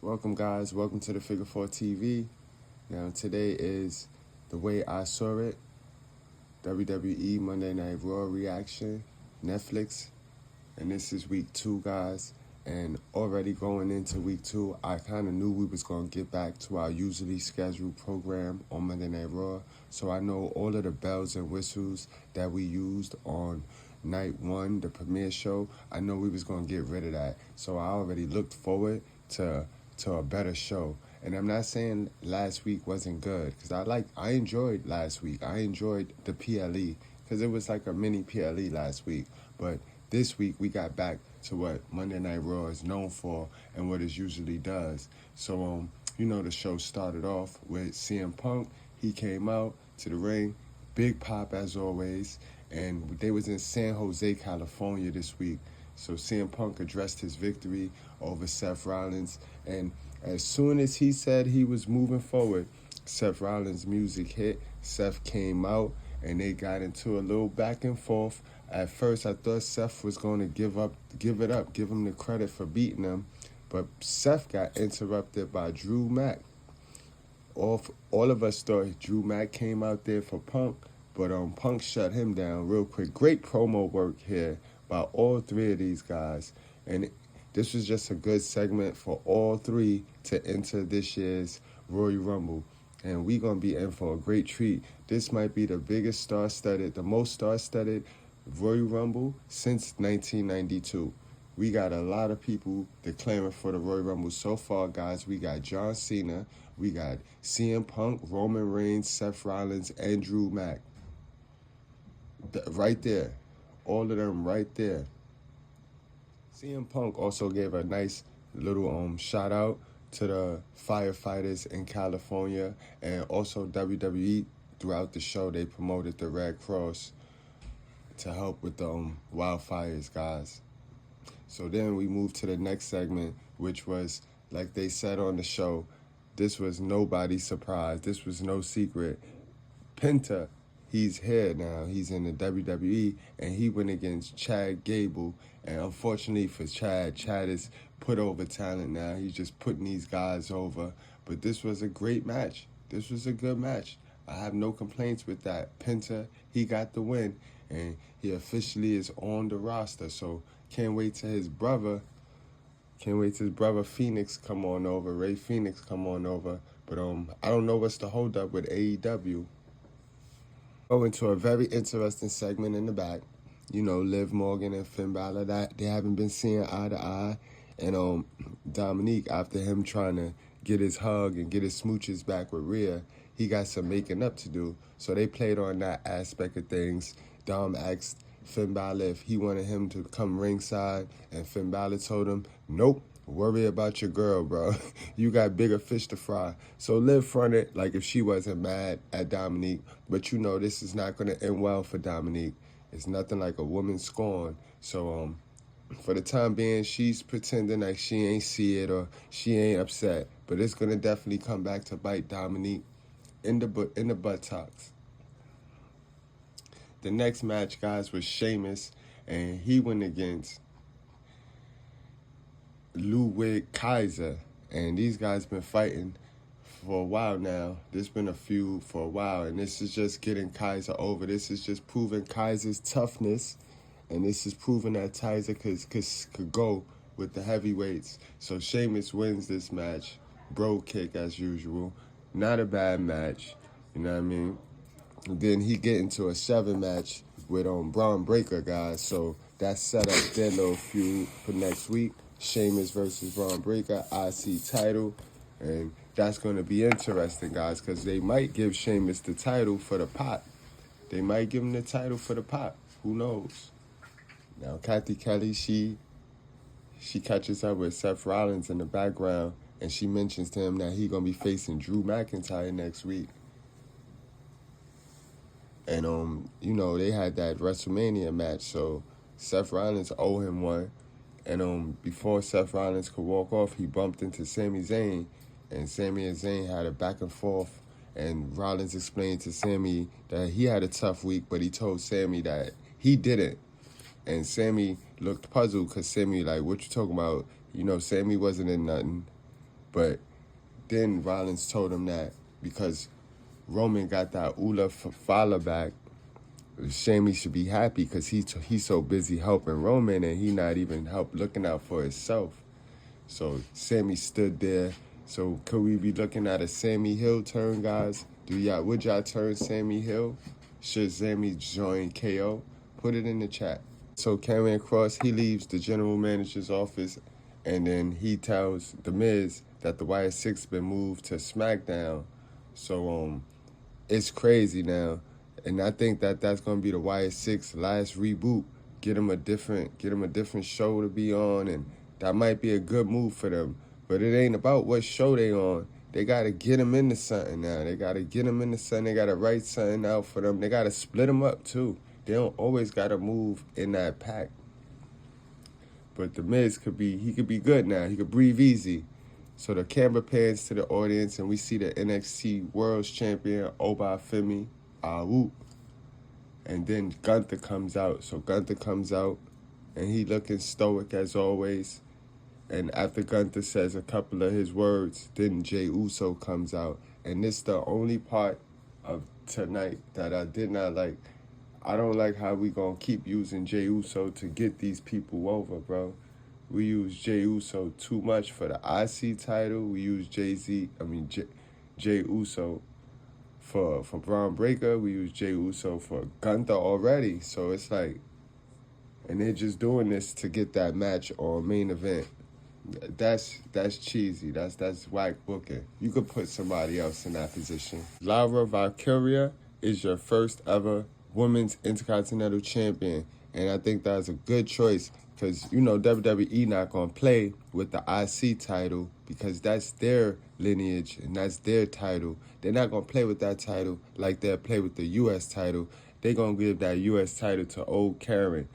Welcome, guys. Welcome to the Figure 4 TV. Now, today is The Way I Saw It, WWE Monday Night Raw reaction, Netflix. And this is week 2, guys. And already going into week 2, I kind of knew we was going to get back to our usually scheduled program on Monday Night Raw. So I know all of the bells and whistles that we used on night 1, the premiere show, I know we was going to get rid of that. So I already looked forward to a better show. And I'm not saying last week wasn't good, because I enjoyed last week. I enjoyed the PLE, because it was like a mini PLE last week. But this week we got back to what Monday Night Raw is known for and what it usually does. So the show started off with CM Punk. He came out to the ring, big pop as always, and they was in San Jose, California this week. So CM Punk addressed his victory over Seth Rollins, and as soon as he said he was moving forward, Seth Rollins' music hit. Seth came out, and they got into a little back and forth. At first, I thought Seth was going to give him the credit for beating him, but Seth got interrupted by Drew Mack. All of us thought Drew Mack came out there for Punk, but Punk shut him down real quick. Great promo work here by all three of these guys, and this was just a good segment for all three to enter this year's Royal Rumble, and we gonna be in for a great treat. This might be the biggest the most star-studded Royal Rumble since 1992. We got a lot of people declaring for the Royal Rumble so far, guys. We got John Cena, we got CM Punk, Roman Reigns, Seth Rollins, and Drew Mack. Right there. All of them right there. CM Punk also gave a nice little shout out to the firefighters in California, and also WWE. Throughout the show, they promoted the Red Cross to help with the wildfires, guys. So then we moved to the next segment, which was, like they said on the show, this was nobody's surprise. This was no secret. Penta, he's here now. He's in the WWE, and he went against Chad Gable. And unfortunately for Chad is put over talent now. He's just putting these guys over. But this was a great match. This was a good match. I have no complaints with that. Penta, he got the win, and he officially is on the roster. So can't wait till his brother Phoenix come on over. Ray Phoenix come on over. But I don't know what's the holdup with AEW. Go into a very interesting segment in the back. Liv Morgan and Finn Balor, that they haven't been seeing eye to eye. And Dominique, after him trying to get his hug and get his smooches back with Rhea, he got some making up to do. So they played on that aspect of things. Dom asked Finn Balor if he wanted him to come ringside, and Finn Balor told him, nope, worry about your girl, bro. You got bigger fish to fry. So Liv fronted like if she wasn't mad at Dominique, but this is not going to end well for Dominique. It's nothing like a woman scorn. So for the time being, she's pretending like she ain't see it or she ain't upset, but it's going to definitely come back to bite Dominique in the buttocks. The next match, guys, was Sheamus, and he went against Ludwig Kaiser, and these guys been fighting for a while now. There's been a feud for a while, and this is just getting Kaiser over. This is just proving Kaiser's toughness, and this is proving that Kaiser could go with the heavyweights. So Sheamus wins this match. Bro kick as usual. Not a bad match, you know what I mean? And then he get into a 7 match with Braun Breaker, guys. So that set up their little feud for next week. Sheamus versus Braun Breaker, IC title. And that's going to be interesting, guys, because they might give Sheamus the title for the pop. They might give him the title for the pop. Who knows? Now, Kathy Kelly, she catches up with Seth Rollins in the background, and she mentions to him that he's going to be facing Drew McIntyre next week. And, they had that WrestleMania match, so Seth Rollins owe him one. And before Seth Rollins could walk off, he bumped into Sami Zayn, and Sami and Zayn had a back and forth, and Rollins explained to Sami that he had a tough week, but he told Sami that he didn't. And Sami looked puzzled because Sami, like, what you talking about? Sami wasn't in nothing. But then Rollins told him that because Roman got that Ula Fala back, Sammy should be happy because he's so busy helping Roman and he not even looking out for himself. So Sammy stood there. So could we be looking at a Sammy Hill turn, guys? Would y'all turn Sammy Hill? Should Sammy join KO? Put it in the chat. So Karrion Kross, he leaves the general manager's office, and then he tells The Miz that the YS6 been moved to SmackDown. So it's crazy now, and I think that that's gonna be the YS6 last reboot. Get him a different show to be on, and that might be a good move for them. But it ain't about what show they on. They gotta get him into something now. They gotta get him into something. They gotta write something out for them. They gotta split them up too. They don't always gotta move in that pack. But The Miz could be good now. He could breathe easy. So the camera pans to the audience, and we see the NXT World Champion, Oba Femi, Awu. And then Gunther comes out. So Gunther comes out, and he looking stoic as always. And after Gunther says a couple of his words, then Jey Uso comes out. And this the only part of tonight that I did not like. I don't like how we gonna keep using Jey Uso to get these people over, bro. We use Jey Uso too much for the IC title. We use Jey Uso for Braun Breaker. We use Jey Uso for Gunther already. So it's like, and they're just doing this to get that match on main event. That's cheesy. That's whack booking. You could put somebody else in that position. Lyra Valkyria is your first ever Women's Intercontinental Champion, and I think that's a good choice because, WWE not going to play with the IC title because that's their lineage and that's their title. They're not going to play with that title like they'll play with the U.S. title. They're going to give that U.S. title to old Karen,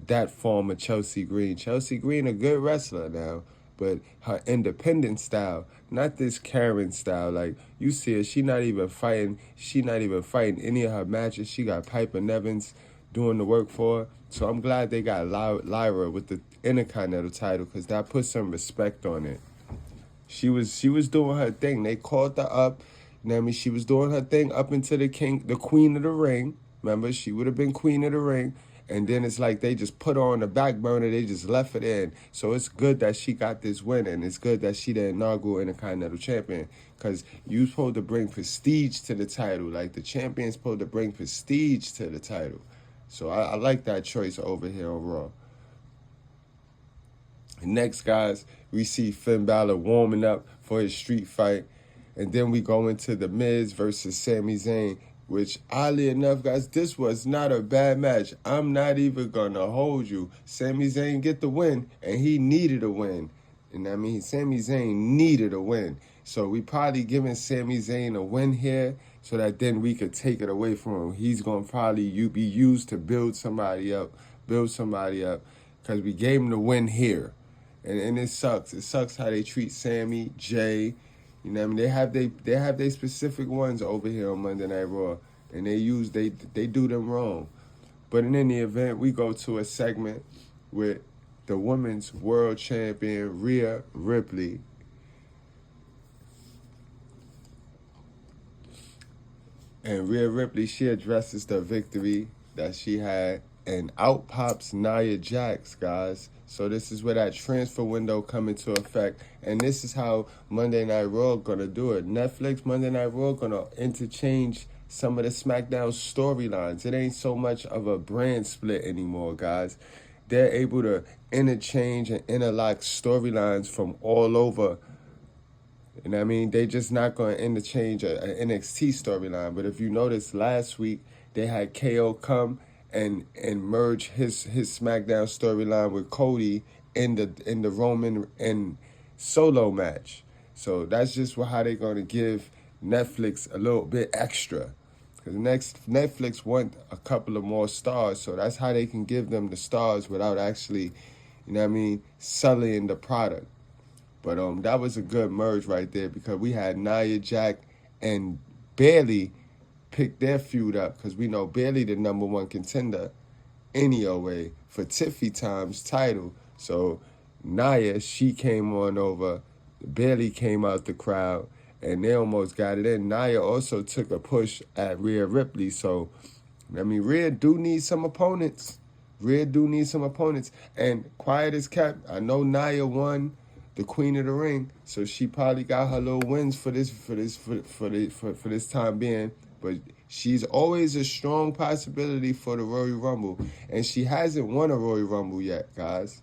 that form of Chelsea Green. Chelsea Green a good wrestler now, but her independent style, not this Karen style. Like, you see her, she not even fighting any of her matches. She got Piper Nevins doing the work for her. So I'm glad they got Lyra with the Intercontinental title because that put some respect on it. She was doing her thing. They called her up. She was doing her thing up into the queen of the ring. Remember, she would have been queen of the ring. And then it's like they just put her on the back burner. They just left it in. So it's good that she got this win, and it's good that she the inaugural Intercontinental Champion because you're supposed to bring prestige to the title. Like, the champion's supposed to bring prestige to the title. So I like that choice over here on Raw. Next, guys, we see Finn Balor warming up for his street fight. And then we go into The Miz versus Sami Zayn, which, oddly enough, guys, this was not a bad match. I'm not even going to hold you. Sami Zayn get the win, and he needed a win. And I mean, Sami Zayn needed a win. So we probably giving Sami Zayn a win here so that then we could take it away from him. He's going to probably be used to build somebody up because we gave him the win here. And it sucks. It sucks how they treat Sammy, Jay. They have their specific ones over here on Monday Night Raw, and they do them wrong. But in any event, we go to a segment with the Women's World Champion Rhea Ripley. And Rhea Ripley, she addresses the victory that she had, and out pops Nia Jax, guys. So this is where that transfer window come into effect. And this is how Monday Night Raw going to do it. Netflix, Monday Night Raw going to interchange some of the SmackDown storylines. It ain't so much of a brand split anymore, guys. They're able to interchange and interlock storylines from all over. And I mean, they just not going to interchange an NXT storyline. But if you noticed last week, they had KO come and merge his SmackDown storyline with Cody in the Roman and Solo match. So that's just how they're going to give Netflix a little bit extra. Because Netflix want a couple of more stars, so that's how they can give them the stars without actually, selling the product. But that was a good merge right there because we had Nia Jax and Bayley pick their feud up because we know Bayley the number one contender anyway for Tiffy Time's title. So Nia, she came on over barely came out the crowd, and they almost got it in. Nia also took a push at Rhea Ripley, so I mean, Rhea do need some opponents. Rhea do need some opponents, and quiet as kept. I know Nia won the Queen of the Ring, so she probably got her little wins for this time being. But she's always a strong possibility for the Royal Rumble, and she hasn't won a Royal Rumble yet, guys.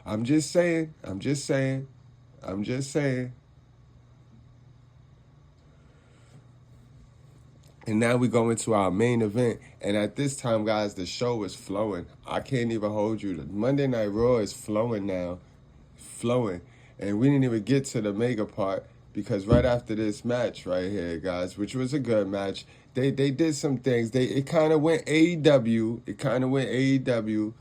I'm just saying. And now we go into our main event. And at this time, guys, the show is flowing. I can't even hold you. Monday Night Raw is flowing now. Flowing. And we didn't even get to the mega part because right after this match right here, guys, which was a good match, they did some things. It kind of went AEW. You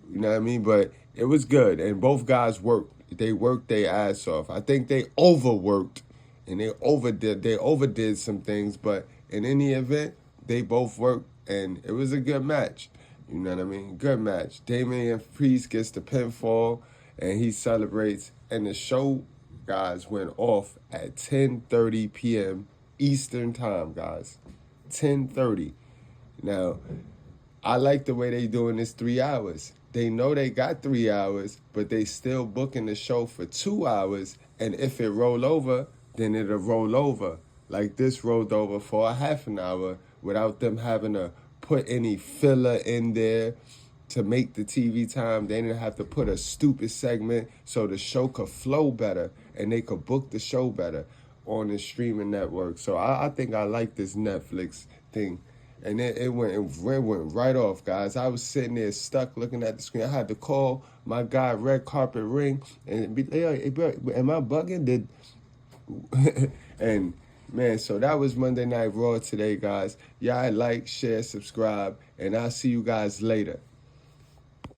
know what I mean? But it was good. And both guys worked. They worked their ass off. I think they overworked and they overdid some things, but in any event, they both worked, and it was a good match. You know what I mean? Good match. Damian Priest gets the pinfall, and he celebrates. And the show, guys, went off at 10:30 p.m. Eastern Time, guys. 10:30. Now, I like the way they doing this 3 hours. They know they got 3 hours, but they still booking the show for 2 hours. And if it roll over, then it'll roll over. Like this rolled over for a half an hour without them having to put any filler in there to make the TV time. They didn't have to put a stupid segment so the show could flow better and they could book the show better on the streaming network. So I think I like this Netflix thing. And it went right off, guys. I was sitting there stuck looking at the screen. I had to call my guy Red Carpet Ring and be like, hey, bro, am I bugging? And man, so that was Monday Night Raw today, guys. Y'all like, share, subscribe, and I'll see you guys later.